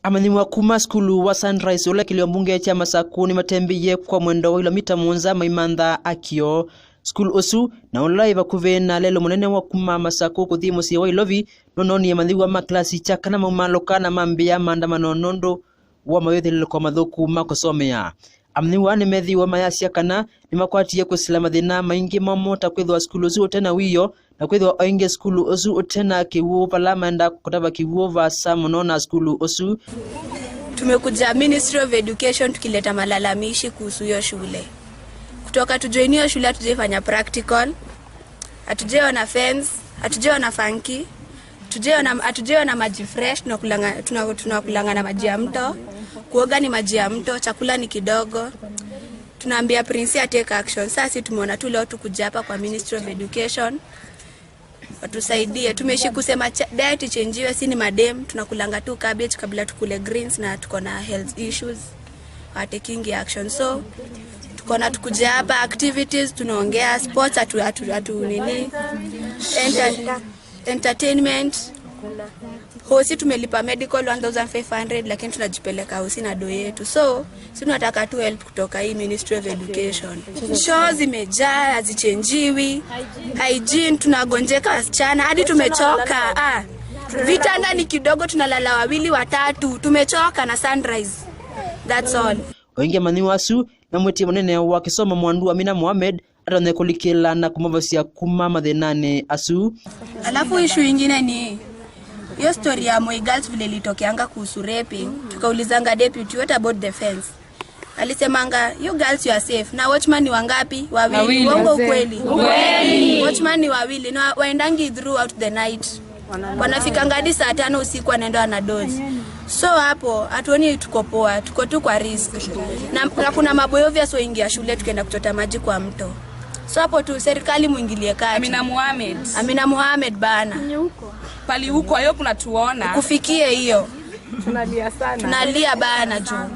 Amani kuma skulu wa Sunrise ule kilio mbunge cha Masaku ni matembiye kwa mwendo wa kilomita monza maimanda akio skulu osu na online bakuve na lelo munene wa kuma Masaku kuthimo si wa ilovi nononi ya mandhiwa maklasi chaka na mamaloka na mambia maandamano nondo wa mayothele kwa mathuku makosomea amniwa ni methi wa mayasya kana ni makwati ya kusilama thina maingi mamota kwithwa skulu osu tena wiyo na kwithwa oinge skulu osu tena kiwu palamanda kutaba kiwu va samonona skulu osu. Tumekuja Ministry of Education tukileta malalamishi kuhusu hiyo shule. Kutoka tujoin hiyo shule hatujafanya practical, hatujaona fence, hatujaona funky, hatujaona maji fresh, tunakulanga na maji ya mto, kuoga ni maji ya mto, chakula ni kidogo. Tunaambia Prince take action. Sasa tumeona tu leo tukuja hapa kwa Ministry of Education watusaidie. Tumeishi kusema diet change si ni madem, tunakulanga tu cabbage kabla tukule greens na tuko na health issues, taking action. So tukona tukuja hapa activities, tunaongea sports, nini entertainment. Hosi tumelipa medical 1500 lakini tunajipeleka hosi na do yetu. So sisi tunataka tu help kutoka hii Ministry of Education. Shows zimejaa hazichenjiwi. Hygiene tunagonjeka wasichana hadi tumechoka. Vitanda ni kidogo tunalala wawili watatu. Tumechoka na Sunrise. That's all. Oinge maniwasu na mweti munene wa kisoma mwandu Amina Mohamed atone kulikela na kumavasia kuma mathenane asu. Alafu issue nyingine ni hiyo story ya Moi girls vile litokeanga kuhusu raping. Tukaulizanga deputy what about the fence. Alisemanga you girls you are safe. Na watchman ni wangapi? Wawili. Uongo kweli? Kweli. Watchman ni wawili na waendangi throughout the night. Wanafika ngadi saa 5 usiku wanaenda wanadozi. So hapo hatuoni tuko poa, tuko tu kwa risk. Na kuna maboyo vya so ingia shule tukaenda kuchota maji kwa mto. So hapo tu serikali muingilie kati. Amina Mohamed bana. Pali huko hayo kunatuona. Kufikie hiyo. Tunalia sana. Tunalia bana juu.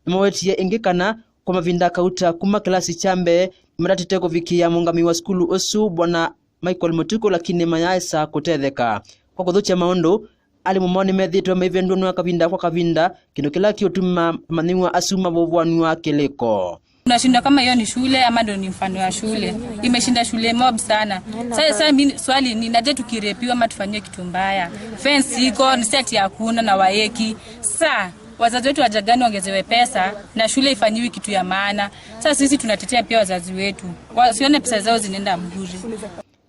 Mwetie ingekana kwa mavinda kauta kuma klasi chambe mratiteko vikia mungami wa skulu osu bwana Michael Mutuko lakini mayaisa kutetheka. Kwa kuthucha maondo alimumoni methitwe maivendu nwa kavinda kwa kavinda kino kila kiotuma maniwa asuma bovwanu wa keleko. Tunashinda kama hiyo ni shule ama ndio ni mfano ya shule. Imeshinda shule mob sana. Sasa mimi swali ni naje tukirepiwa ama tufanywe kitu mbaya. Fence iko, ni seti hakuna na waeki. Sasa wazazi wetu wajagani ongezewe pesa na shule ifanyiwe kitu ya maana. Sasa sisi tunatetea pia wazazi wetu. Wasione pesa zao zinaenda bure.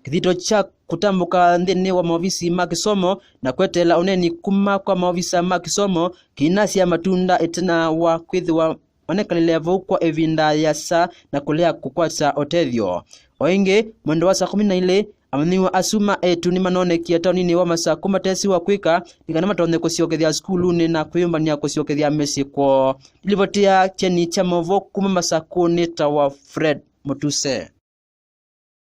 Kithito cha kutambuka ndene wa maofisi makisomo na kwetela oneni kuma kwa maofisa makisomo kinasi ya matunda etena wa kwithwa onekalele kwa evinda yasa na kulea kukwasa otethio. Oinge mwendo wa saa 12 amaniwa asuma etu ni manone kia taunini wa Masaku matesi wa kwika nikana matone kusiokethia Sukuluni na kuyumbania kusiokethia Mesiko. Dilivotia cheni cha movo kuma Masaku nita wa Fred Mutuse.